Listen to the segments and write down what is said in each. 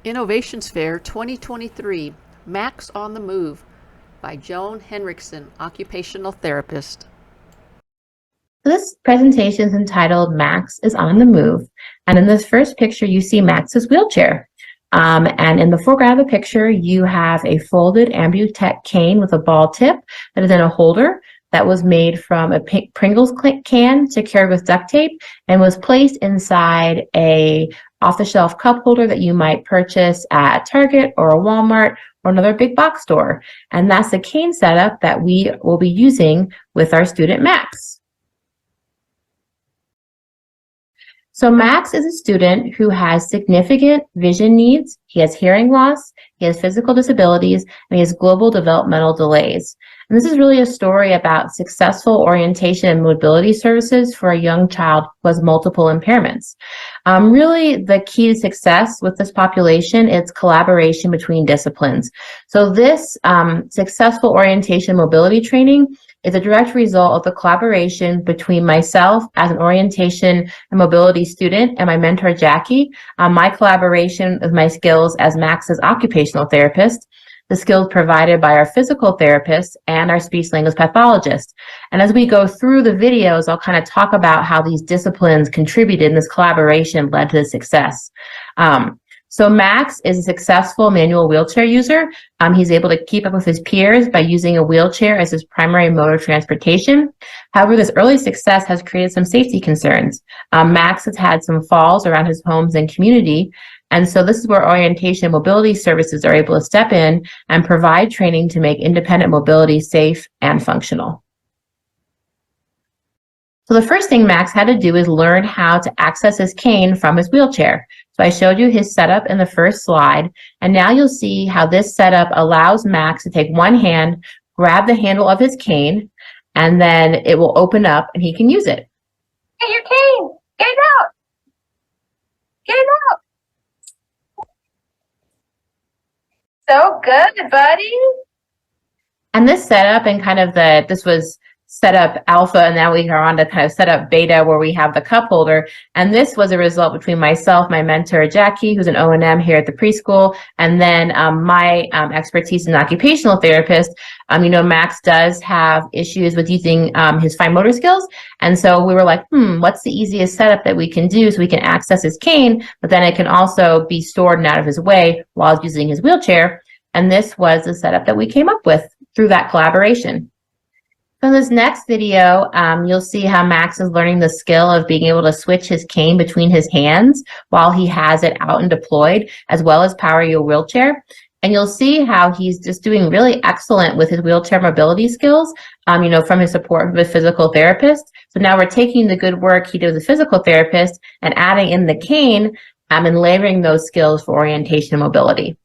Innovations Fair 2023, Max on the Move by Joan Henriksen, occupational therapist. This presentation is entitled Max is on the Move. And in this first picture, you see Max's wheelchair. And in the foreground of the picture, you have a folded Ambutech cane with a ball tip that is in a holder that was made from a Pringles can secured with duct tape and was placed inside a off-the-shelf cup holder that you might purchase at Target or a Walmart or another big box store. And that's the cane setup that we will be using with our student Max. So Max is a student who has significant vision needs. He has hearing loss, he has physical disabilities, and he has global developmental delays. And this is really a story about successful orientation and mobility services for a young child who has multiple impairments. Really, the key to success with this population is collaboration between disciplines. So this successful orientation mobility training is a direct result of the collaboration between myself as an orientation and mobility student and my mentor, Jackie, my collaboration with my skills as Max's occupational therapist, the skills provided by our physical therapist and our speech language pathologist. And as we go through the videos, I'll kind of talk about how these disciplines contributed and this collaboration led to the success. So Max is a successful manual wheelchair user. He's able to keep up with his peers by using a wheelchair as his primary mode of transportation. However, this early success has created some safety concerns. Max has had some falls around his homes and community. And so this is where orientation and mobility services are able to step in and provide training to make independent mobility safe and functional. So the first thing Max had to do is learn how to access his cane from his wheelchair. So I showed you his setup in the first slide, and now you'll see how this setup allows Max to take one hand, grab the handle of his cane, and then it will open up and he can use it. Get your cane! Get it out! Get it out! So good, buddy! And this setup and kind of this was setup alpha, and now we are on to kind of setup beta where we have the cup holder. And this was a result between myself, my mentor, Jackie, who's an O&M here at the preschool, and then my expertise as an occupational therapist. Max does have issues with using his fine motor skills. And so we were like, what's the easiest setup that we can do so we can access his cane, but then it can also be stored and out of his way while he's using his wheelchair. And this was the setup that we came up with through that collaboration. So in this next video, you'll see how Max is learning the skill of being able to switch his cane between his hands while he has it out and deployed, as well as power your wheelchair. And you'll see how he's just doing really excellent with his wheelchair mobility skills, from his support with physical therapist. So now we're taking the good work he did with the physical therapist and adding in the cane and layering those skills for orientation and mobility.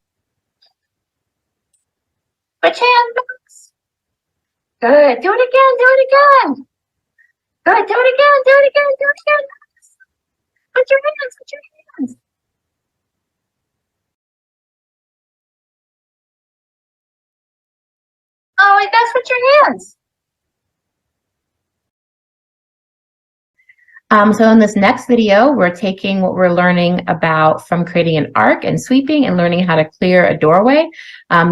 Switch hands, Max. Good. Do it again. Do it again. Good. Do it again. Do it again. Do it again. Put your hands. Put your hands. Oh, wait, that's with your hands. So in this next video, we're taking what we're learning about from creating an arc and sweeping and learning how to clear a doorway.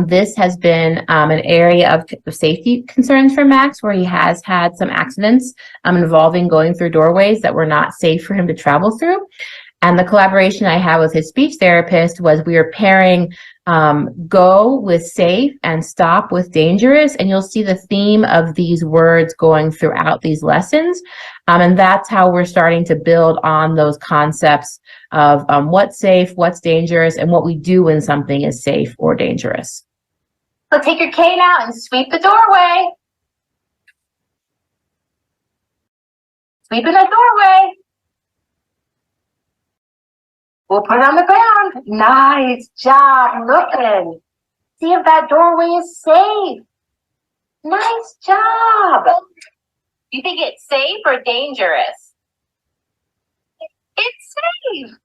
This has been an area of safety concerns for Max, where he has had some accidents involving going through doorways that were not safe for him to travel through. And the collaboration I had with his speech therapist was we were pairing go with safe and stop with dangerous. And you'll see the theme of these words going throughout these lessons. And that's how we're starting to build on those concepts of what's safe, what's dangerous, and what we do when something is safe or dangerous. So take your cane out and sweep the doorway. Sweeping the doorway. We'll put it on the ground. Nice job looking. See if that doorway is safe. Nice job. Do you think it's safe or dangerous? It's safe.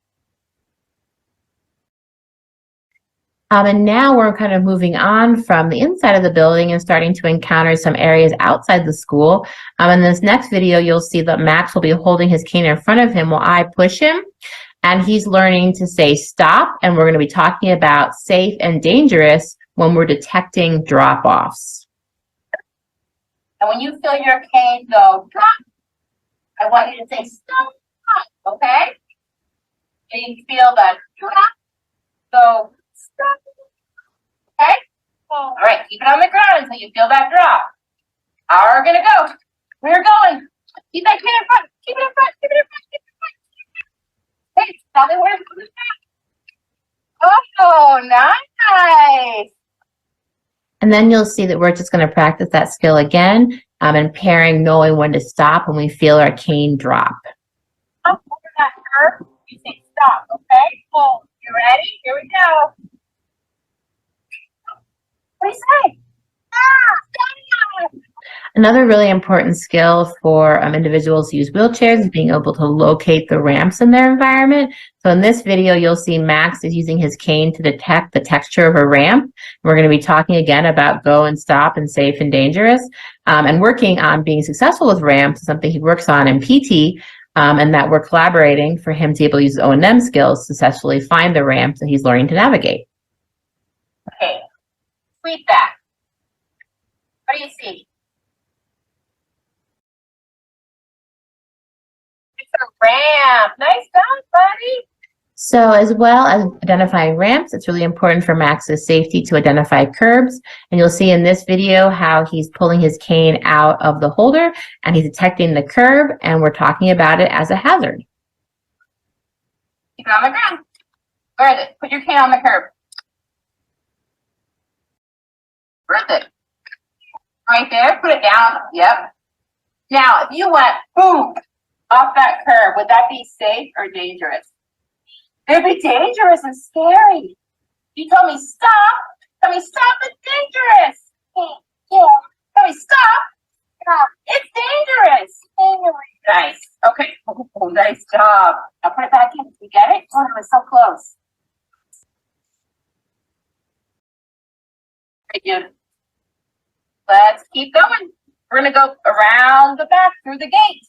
And now we're kind of moving on from the inside of the building and starting to encounter some areas outside the school. In this next video, you'll see that Max will be holding his cane in front of him while I push him. and he's learning to say stop, and we're going to be talking about safe and dangerous when we're detecting drop-offs. And when you feel your cane go drop, I want you to say stop, okay? And you feel the drop, go stop, okay? All right, keep it on the ground until you feel that drop. We're gonna go. We're going. Keep that cane in front. Keep it in front. Keep it in front. Keep it in front. Hey, tell me where it's going. Oh, nice. And then you'll see that we're just going to practice that skill again, and pairing knowing when to stop when we feel our cane drop. Over that curve, you say stop, okay? Cool. You ready? Here we go. What do you say? Stop. Another really important skill for individuals who use wheelchairs is being able to locate the ramps in their environment. So in this video, you'll see Max is using his cane to detect the texture of a ramp. We're going to be talking again about go and stop and safe and dangerous, and working on being successful with ramps is something he works on in PT, and that we're collaborating for him to be able to use his O&M skills to successfully find the ramps that he's learning to navigate. Okay. Sweep that. What do you see? It's a ramp. Nice job, buddy. So as well as identifying ramps, it's really important for Max's safety to identify curbs. And you'll see in this video how he's pulling his cane out of the holder and he's detecting the curb, and we're talking about it as a hazard. Keep it on the ground. Where is it? Put your cane on the curb. Where is it? Right there. Put it down. Yep. Now, if you went boom off that curb, would that be safe or dangerous? It'd be dangerous and scary. You told me stop. Tell me stop. It's dangerous. Yeah. Tell me stop. Stop. It's dangerous. Nice. Okay. Oh, nice job. Now put it back in. You get it? Oh, it was so close. Very good. Let's keep going. We're going to go around the back through the gate.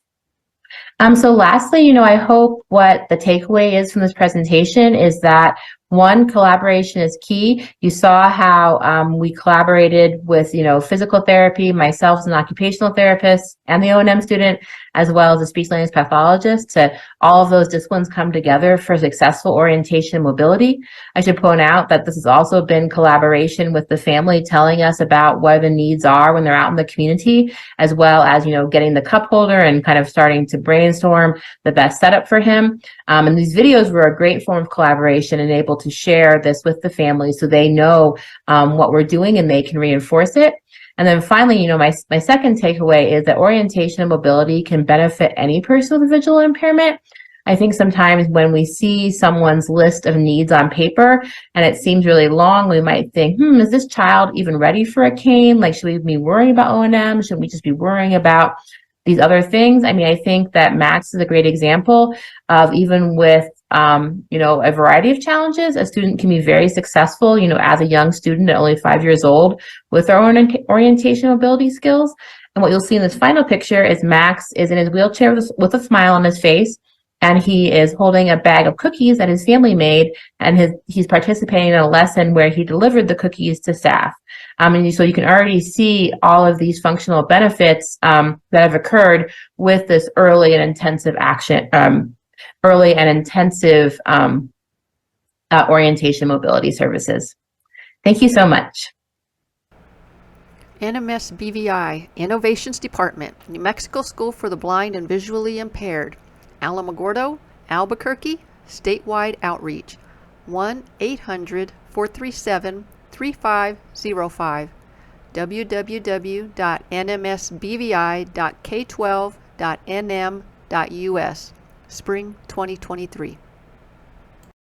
So lastly, I hope what the takeaway is from this presentation is that one, collaboration is key. You saw how we collaborated with, physical therapy, myself as an occupational therapist and the O&M student, as well as a speech language pathologist, to all of those disciplines come together for successful orientation and mobility. I should point out that this has also been collaboration with the family telling us about where the needs are when they're out in the community, as well as, getting the cup holder and kind of starting to brainstorm the best setup for him. And these videos were a great form of collaboration and able to share this with the family so they know what we're doing and they can reinforce it. And then finally, my second takeaway is that orientation and mobility can benefit any person with visual impairment. I think sometimes when we see someone's list of needs on paper and it seems really long, we might think, is this child even ready for a cane? Like, should we be worrying about O&M? Should we just be worrying about these other things? I mean, I think that Max is a great example of, even with a variety of challenges, a student can be very successful, as a young student at only 5 years old with their own orientation mobility skills. And what you'll see in this final picture is Max is in his wheelchair with a smile on his face, and he is holding a bag of cookies that his family made, and he's participating in a lesson where he delivered the cookies to staff. And so you can already see all of these functional benefits that have occurred with this early and intensive orientation mobility services. Thank you so much. NMS BVI, Innovations Department, New Mexico School for the Blind and Visually Impaired, Alamogordo, Albuquerque, statewide outreach, 1-800-437-3505, www.nmsbvi.k12.nm.us, spring 2023.